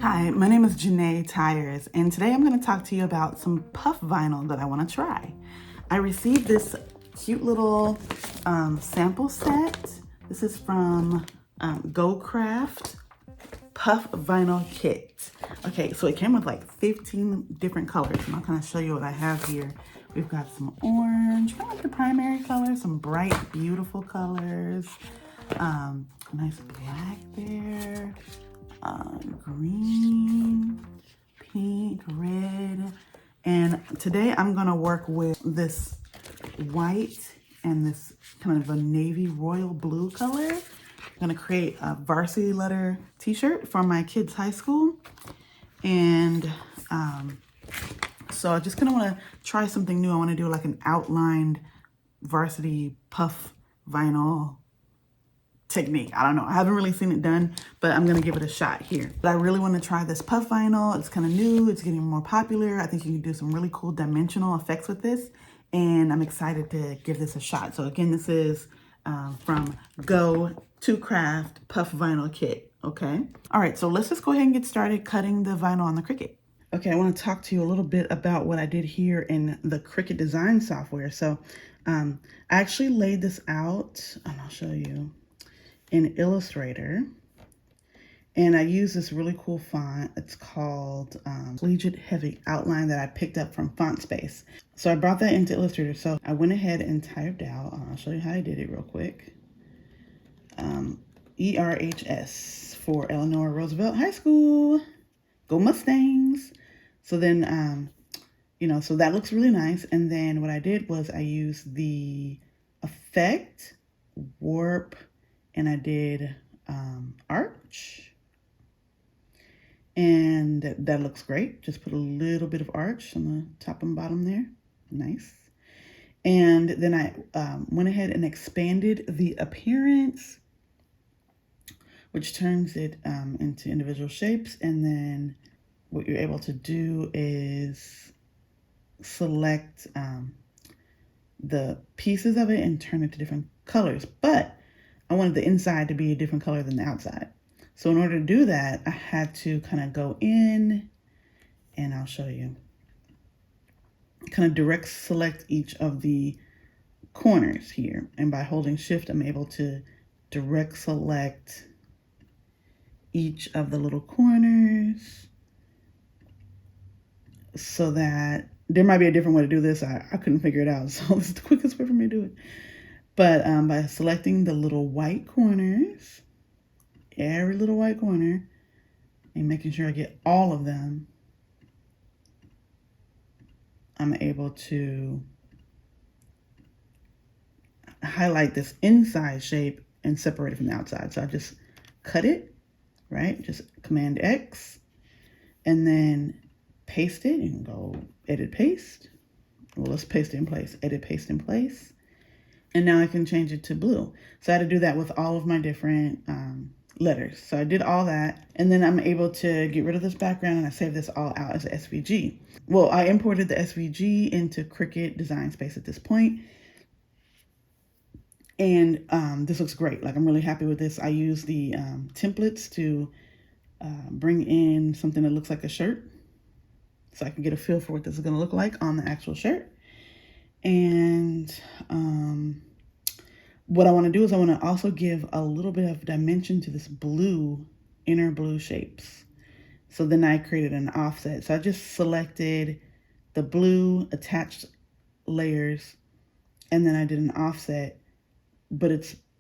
Hi, my name is Janae Tyers, and today I'm going to talk to you about some puff vinyl that I want to try. I received this cute little sample set. This is from Go Craft Puff Vinyl Kit. Okay, so it came with like 15 different colors, and I'll kind of show you what I have here. We've got some orange, kind of like the primary color, some bright, beautiful colors, nice black there. Green, pink, red, and today I'm gonna work with this white and this kind of a navy royal blue color. I'm gonna create a varsity letter t-shirt for my kids' high school, and so I just kind of want to try something new. I want to do like an outlined varsity puff vinyl technique. I don't know. I haven't really seen it done, but I'm going to give it a shot here. But I really want to try this puff vinyl. It's kind of new. It's getting more popular. I think you can do some really cool dimensional effects with this, and I'm excited to give this a shot. So again, this is from Go to Craft Puff Vinyl Kit. Okay. All right. So let's just go ahead and get started cutting the vinyl on the Cricut. Okay, I want to talk to you a little bit about what I did here in the Cricut design software. So I actually laid this out, and I'll show you, in Illustrator, and I use this really cool font. It's called Collegiate Heavy Outline that I picked up from Font Space. So I brought that into Illustrator. So I went ahead and typed out, I'll show you how I did it real quick. ERHS for Eleanor Roosevelt High School. Go Mustangs. So then, so that looks really nice. And then what I did was I used the effect, warp, and I did arch, and that looks great. Just put a little bit of arch on the top and bottom there. Nice. And then I went ahead and expanded the appearance, which turns it into individual shapes. And then what you're able to do is select the pieces of it and turn it to different colors. But I wanted the inside to be a different color than the outside. So in order to do that, I had to kind of go in, and I'll show you, kind of direct select each of the corners here. And by holding shift, I'm able to direct select each of the little corners, so that there might be a different way to do this. I couldn't figure it out. So this is the quickest way for me to do it. But by selecting the little white corners, every little white corner, and making sure I get all of them, I'm able to highlight this inside shape and separate it from the outside. So I just cut it, right? Just Command X, and then paste it. You can go edit, paste. Well, let's paste it in place. Edit, paste in place. And now I can change it to blue. So I had to do that with all of my different letters. So I did all that. And then I'm able to get rid of this background, and I save this all out as a SVG. Well, I imported the SVG into Cricut Design Space at this point. And this looks great. Like, I'm really happy with this. I use the templates to bring in something that looks like a shirt, so I can get a feel for what this is going to look like on the actual shirt. And what I want to do is I want to also give a little bit of dimension to this blue, inner blue shapes. So then I created an offset. So I just selected the blue attached layers, and then I did an offset, but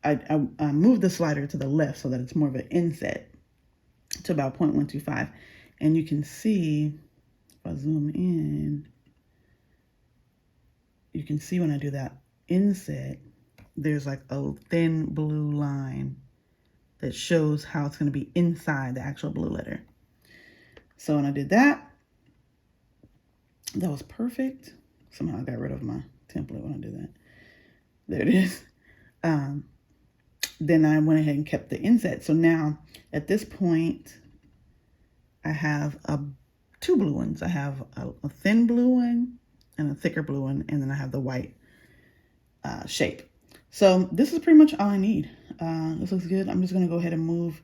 I moved the slider to the left so that it's more of an inset to about 0.125. And you can see, if I zoom in, you can see when I do that inset, there's like a thin blue line that shows how it's going to be inside the actual blue letter. So when I did that, that was perfect. Somehow I got rid of my template when I did that. There it is. Then I went ahead and kept the inset. So now at this point, I have two blue ones. I have a thin blue one and a thicker blue one, and then I have the white shape. So this is pretty much all I need. This looks good. I'm just going to go ahead and move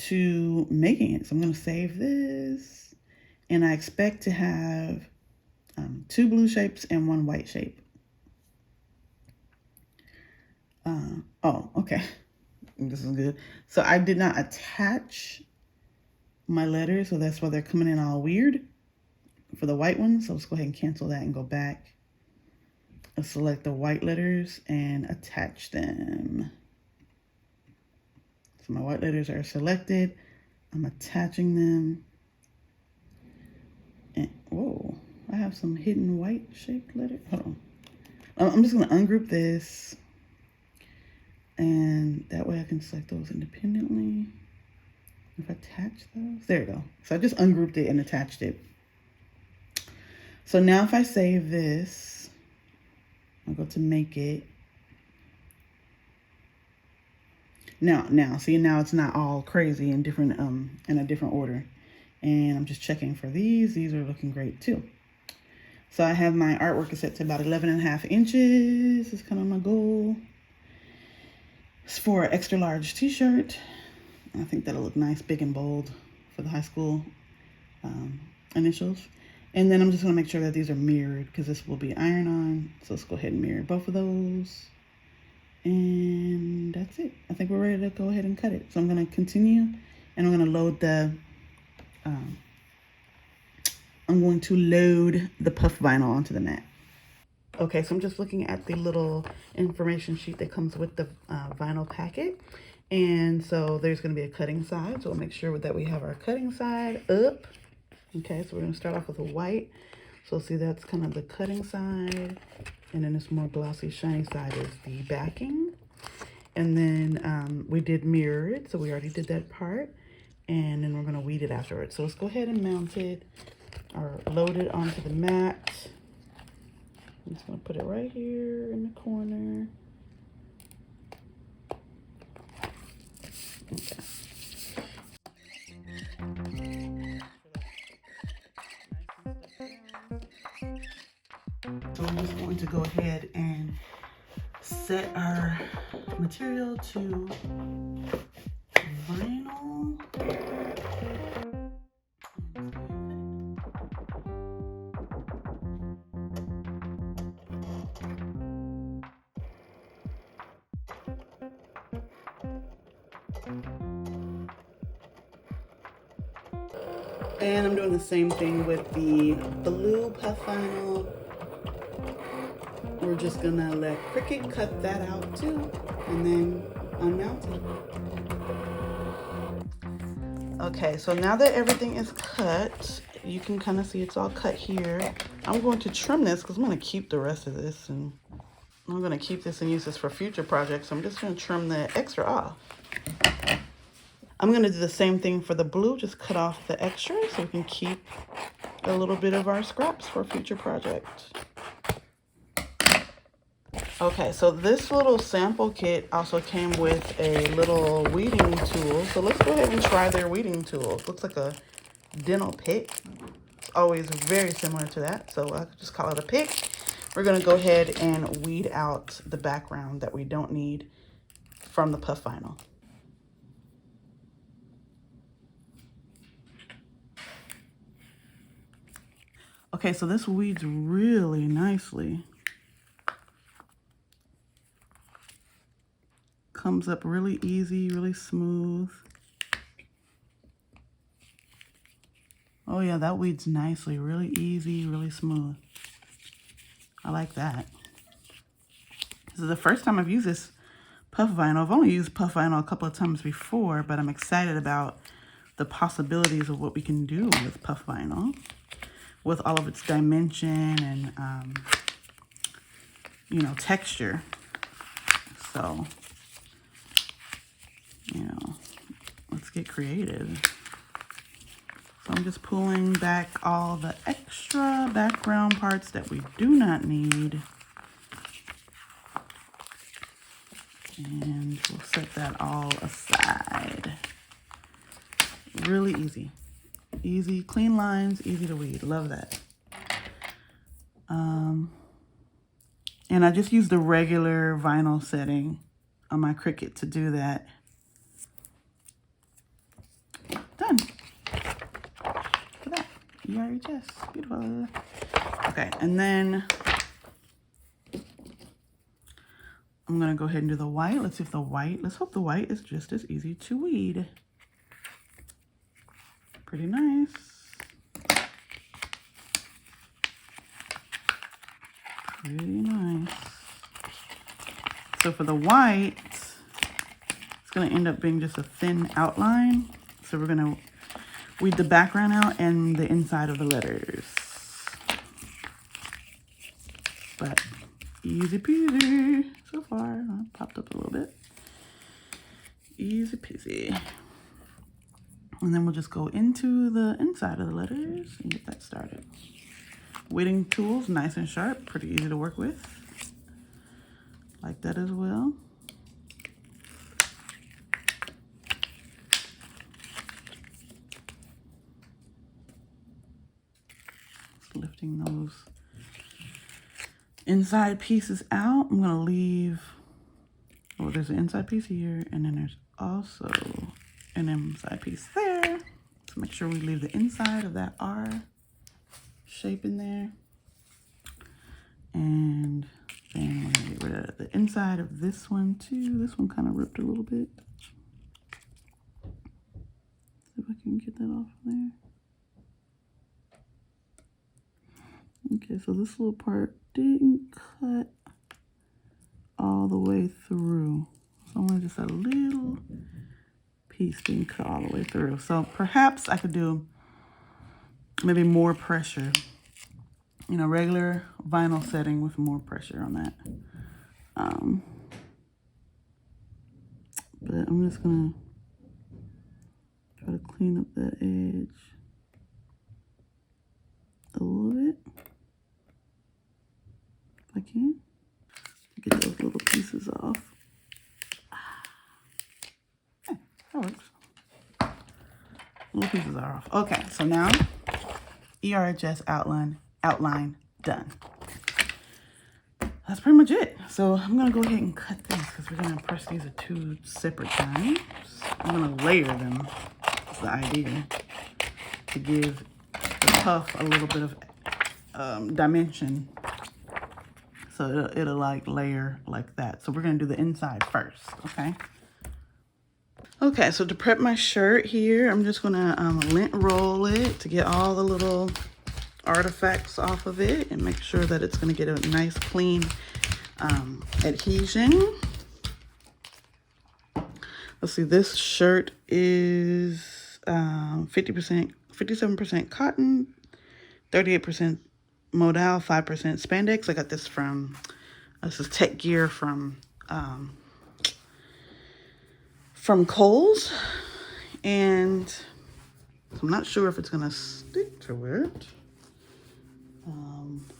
to making it. So I'm going to save this, and I expect to have 2 blue shapes and 1 white shape. Oh, okay. This is good. So I did not attach my letters, so that's why they're coming in all weird for the white ones. So let's go ahead and cancel that and go back. Let's select the white letters and attach them. So my white letters are selected. I'm attaching them. And whoa, I have some hidden white shaped letters. Hold on. I'm just going to ungroup this. And that way I can select those independently. If I attach those, there we go. So I just ungrouped it and attached it. So now if I save this, I'll go to make it. Now, see, now it's not all crazy in different in a different order. And I'm just checking for these. These are looking great too. So I have my artwork is set to about 11.5 inches. It's kind of my goal. It's for an extra large t-shirt. I think that'll look nice, big and bold for the high school initials. And then I'm just gonna make sure that these are mirrored because this will be iron on. So let's go ahead and mirror both of those. And that's it. I think we're ready to go ahead and cut it. So I'm gonna continue and I'm gonna load the, I'm going to load the puff vinyl onto the mat. Okay, so I'm just looking at the little information sheet that comes with the vinyl packet. And so there's going to be a cutting side. So we'll make sure that we have our cutting side up. Okay, so we're going to start off with a white. So see, that's kind of the cutting side. And then this more glossy, shiny side is the backing. And then we did mirror it. So we already did that part. And then we're going to weed it afterwards. So let's go ahead and mount it or load it onto the mat. I'm just going to put it right here in the corner. Okay. So I'm just going to go ahead and set our material to vinyl. And I'm doing the same thing with the blue puff vinyl. We're just gonna let Cricut cut that out too, and then unmount it. Okay, so now that everything is cut, you can kind of see it's all cut here. I'm going to trim this because I'm going to keep the rest of this, and I'm going to keep this and use this for future projects. So I'm just going to trim the extra off. I'm going to do the same thing for the blue, just cut off the extra so we can keep a little bit of our scraps for future projects. Okay, so this little sample kit also came with a little weeding tool. So let's go ahead and try their weeding tool. It looks like a dental pick. It's always very similar to that, so I'll just call it a pick. We're going to go ahead and weed out the background that we don't need from the puff vinyl. Okay, so this weeds really nicely. Comes up really easy, really smooth. Oh yeah, that weeds nicely, really easy, really smooth. I like that. This is the first time I've used this puff vinyl. I've only used puff vinyl a couple of times before, but I'm excited about the possibilities of what we can do with puff vinyl, with all of its dimension and, you know, texture. So, you know, let's get creative. So I'm just pulling back all the extra background parts that we do not need. And we'll set that all aside. Really easy. Easy, clean lines, easy to weed. Love that. And I just used the regular vinyl setting on my Cricut to do that. ERHS. Beautiful. Okay, and then I'm gonna go ahead and do the white. Let's see if the white, let's hope the white is just as easy to weed. Pretty nice. Pretty nice. So for the white, it's gonna end up being just a thin outline. So we're gonna weed the background out and the inside of the letters. But easy peasy so far. Popped up a little bit. Easy peasy. And then we'll just go into the inside of the letters and get that started. Weighting tools, nice and sharp, pretty easy to work with. Like that as well. Just lifting those inside pieces out. I'm gonna leave, oh, there's an inside piece here, and then there's also an inside piece there. So make sure we leave the inside of that R shape in there. And then we're gonna get rid of the inside of this one too. This one kind of ripped a little bit. See if I can get that off there. Okay, so this little part didn't cut all the way through. So only just a little piece didn't cut all the way through. So perhaps I could do maybe more pressure. You know, regular vinyl setting with more pressure on that. But I'm just gonna try to clean up that edge a little bit, if I can. Get those little pieces off. Okay, that works. Little pieces are off. Okay, so now ERHS outline done. That's pretty much it. So I'm gonna go ahead and cut these because we're gonna press these at 2 separate times. I'm gonna layer them. That's the idea, to give the puff a little bit of dimension. So it'll like layer like that. So we're gonna do the inside first, okay? Okay, so to prep my shirt here, I'm just gonna lint roll it to get all the little artifacts off of it and make sure that it's gonna get a nice clean adhesion. Let's see, this shirt is 57% cotton, 38% modal, 5% spandex. I got this from, this is Tech Gear from Kohl's, and I'm not sure if it's gonna stick to it.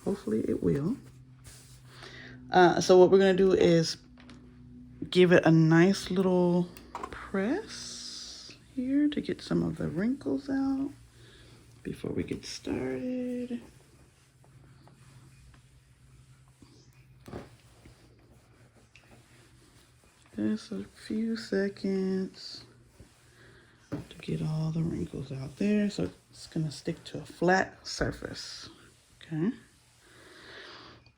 Hopefully it will. So what we're gonna do is give it a nice little press here to get some of the wrinkles out before we get started. Just a few seconds to get all the wrinkles out there. So it's gonna stick to a flat surface, okay?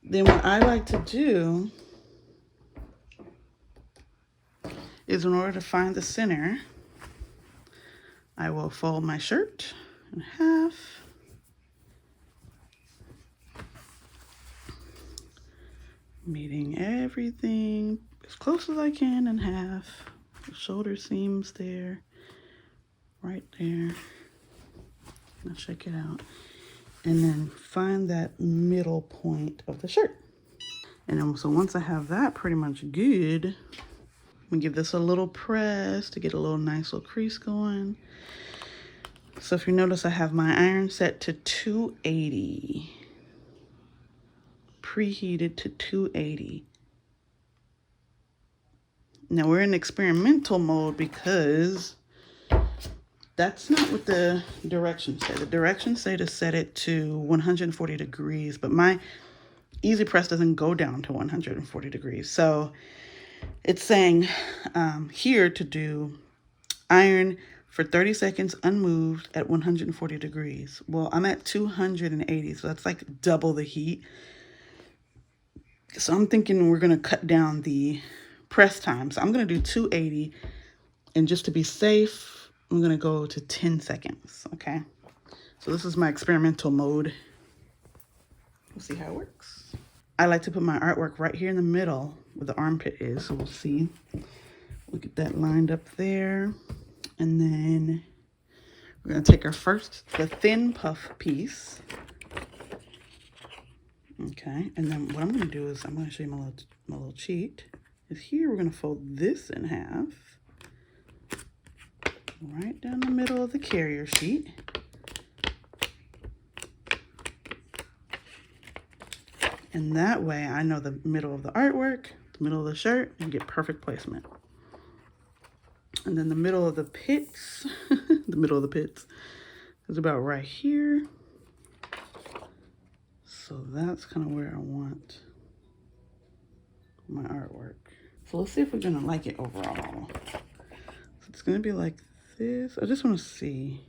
Then what I like to do is, in order to find the center, I will fold my shirt in half. Meeting everything as close as I can in half. The shoulder seams there, right there. I'll shake it out. And then find that middle point of the shirt. And then, so once I have that pretty much good, I'm gonna give this a little press to get a little nice little crease going. So if you notice, I have my iron set to 280. Preheated to 280. Now we're in experimental mode because that's not what the directions say. The directions say to set it to 140 degrees, but my Easy Press doesn't go down to 140 degrees. So it's saying here to do iron for 30 seconds unmoved at 140 degrees. Well, I'm at 280, so that's like double the heat. So I'm thinking we're gonna cut down the press time. So I'm gonna do 280, and just to be safe, I'm gonna go to 10 seconds, okay? So this is my experimental mode. We'll see how it works. I like to put my artwork right here in the middle where the armpit is, so we'll see. We'll get that lined up there. And then we're gonna take the thin puff piece. Okay, and then what I'm gonna do is I'm gonna show you my little cheat. Is here we're gonna fold this in half. Right down the middle of the carrier sheet. And that way I know the middle of the artwork, the middle of the shirt, and get perfect placement. And then the middle of the pits, the middle of the pits is about right here. So that's kind of where I want my artwork. So let's see if we're gonna like it overall. So it's gonna be like this. I just wanna see.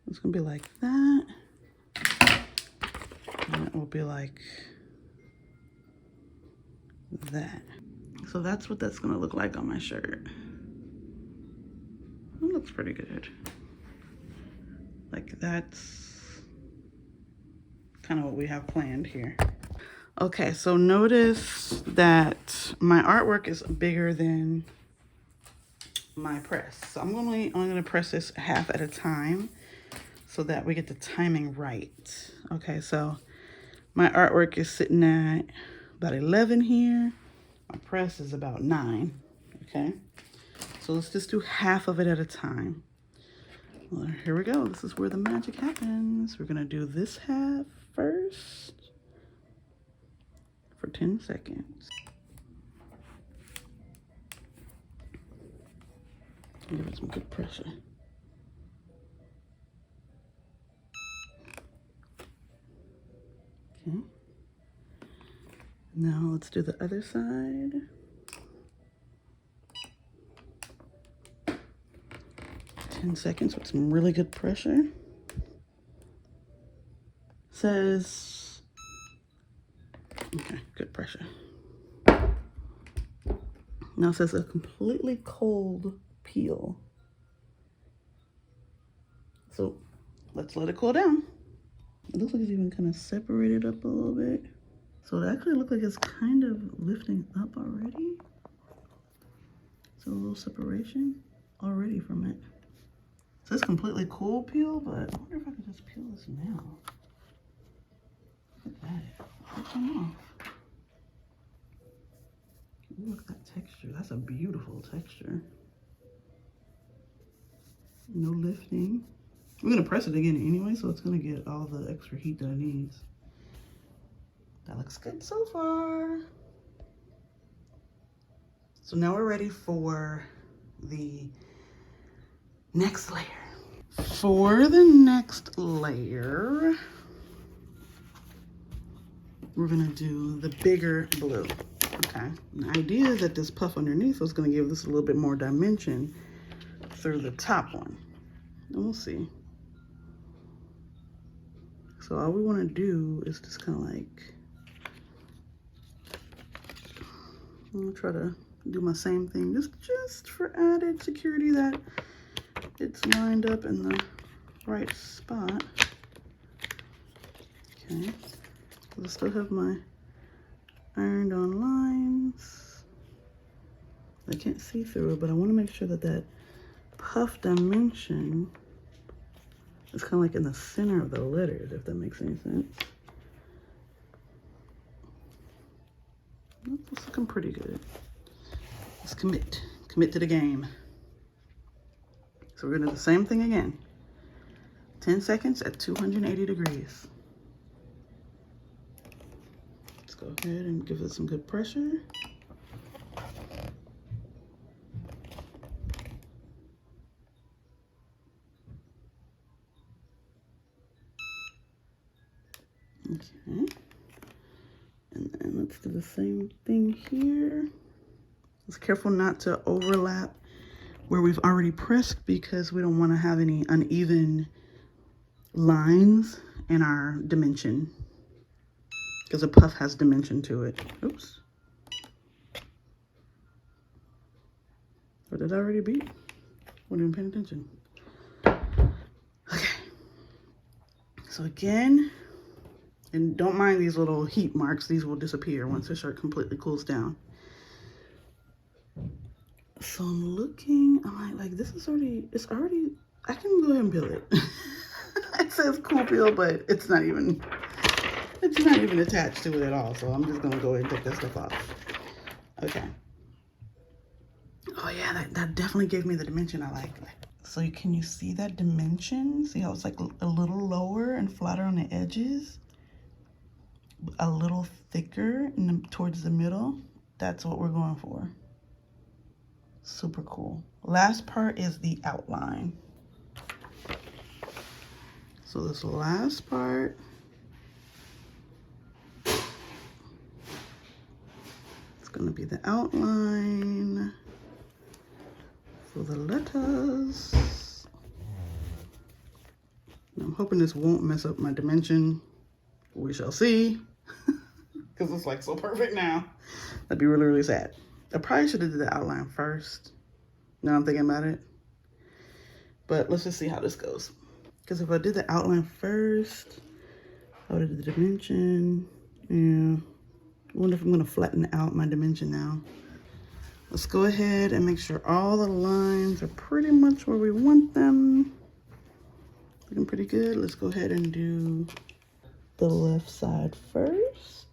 It's gonna be like that. And it will be like that. So that's what that's gonna look like on my shirt. It looks pretty good. Like that's kind of what we have planned here. Okay, so notice that my artwork is bigger than my press. So I'm only gonna press this half at a time so that we get the timing right. Okay, so my artwork is sitting at about 11 here. My press is about 9, okay? So let's just do half of it at a time. Well, here we go. This is where the magic happens. We're gonna do this half first for 10 seconds. Give it some good pressure. Okay. Now let's do the other side. Ten seconds with some really good pressure. Says, okay, good pressure. Now it says a completely cold peel. So let's let it cool down. It looks like it's even kind of separated up a little bit. So it actually looks like it's kind of lifting up already. So a little separation already from it. So it's completely cool peel, but I wonder if I could just peel this now. Look at that. It's off. Look at that texture. That's a beautiful texture. No lifting. We're gonna press it again anyway, so it's gonna get all the extra heat that it needs. That looks good so far. So now we're ready for the next layer. For the next layer, we're gonna do the bigger blue, okay? The idea is that this puff underneath is gonna give this a little bit more dimension through the top one. And we'll see. So all we wanna do is just kind of like, I'm gonna try to do my same thing, just for added security that it's lined up in the right spot. Okay, so I still have my ironed on lines. I can't see through it, but I want to make sure that that puff dimension is kind of like in the center of the letters, if that makes any sense. It's looking pretty good. Let's commit to the game. So we're gonna do the same thing again. 10 seconds at 280 degrees. Let's go ahead and give it some good pressure. Okay. And then let's do the same thing here. Just careful not to overlap where we've already pressed because we don't want to have any uneven lines in our dimension, because a puff has dimension to it. Oops. Or did I already beat? Wasn't even paying attention. Okay. So again, and don't mind these little heat marks. These will disappear once the shirt completely cools down. So I'm looking, I'm like this is already, I can go ahead and peel it. It says cool peel, but it's not even attached to it at all. So I'm just gonna go ahead and take that stuff off. Okay. Oh yeah, that definitely gave me the dimension I like. So can you see that dimension? See how it's like a little lower and flatter on the edges? A little thicker towards the middle? That's what we're going for. Super cool. Last part is the outline. So this last part, it's gonna be the outline for the letters. And I'm hoping this won't mess up my dimension. We shall see, because it's like so perfect now. That'd be really, really sad. I probably should have did the outline first. Now I'm thinking about it. But let's just see how this goes. Because if I did the outline first, I would have did the dimension. Yeah. I wonder if I'm going to flatten out my dimension now. Let's go ahead and make sure all the lines are pretty much where we want them. Looking pretty good. Let's go ahead and do the left side first.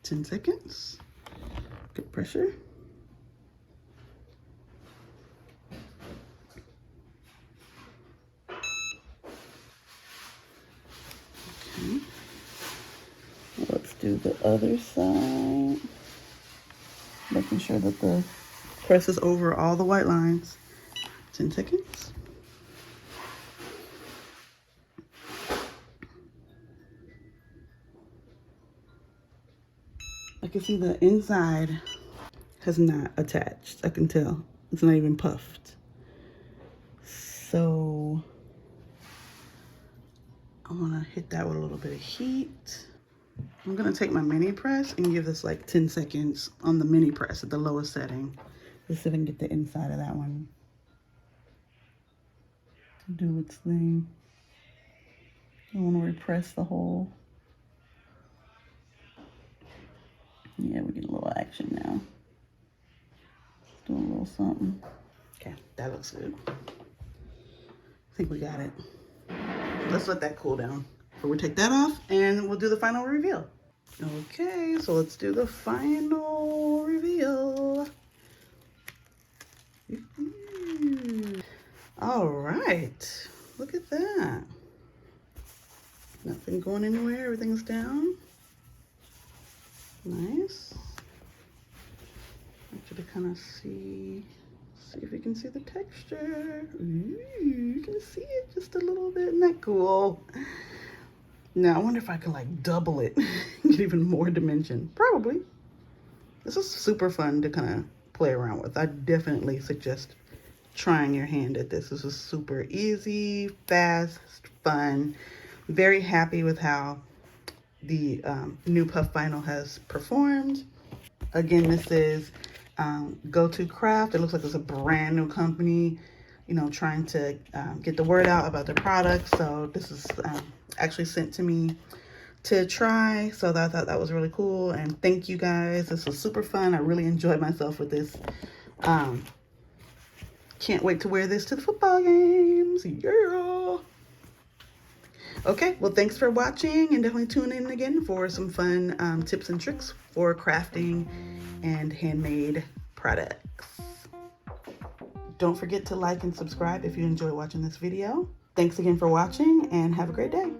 10 seconds. Good pressure. Okay. Let's do the other side. Making sure that the press is over all the white lines. 10 seconds. I can see the inside has not attached. I can tell. It's not even puffed. So I want to hit that with a little bit of heat. I'm going to take my mini press and give this like 10 seconds on the mini press at the lowest setting. Just so I can get the inside of that one to do its thing. I want to repress the whole. Yeah, we get a little action now. Doing a little something. Okay, that looks good. I think we got it. Let's let that cool down. So we'll take that off and we'll do the final reveal. Okay, so let's do the final reveal. All right, look at that. Nothing going anywhere, everything's down. Nice. I want you to kind of see if you can see the texture. Ooh, you can see it just a little bit. Isn't that cool? Now, I wonder if I could like double it, get even more dimension. Probably. This is super fun to kind of play around with. I definitely suggest trying your hand at this. This is super easy, fast, fun. Very happy with how the new puff vinyl has performed. Again, this is Go To Craft. It looks like it's a brand new company, you know, trying to get the word out about their products. So this is actually sent to me to try. So I thought that was really cool. And thank you guys. This was super fun. I really enjoyed myself with this. Can't wait to wear this to the football games. Yeah. Okay, well, thanks for watching, and definitely tune in again for some fun tips and tricks for crafting and handmade products. Don't forget to like and subscribe if you enjoy watching this video. Thanks again for watching, and have a great day.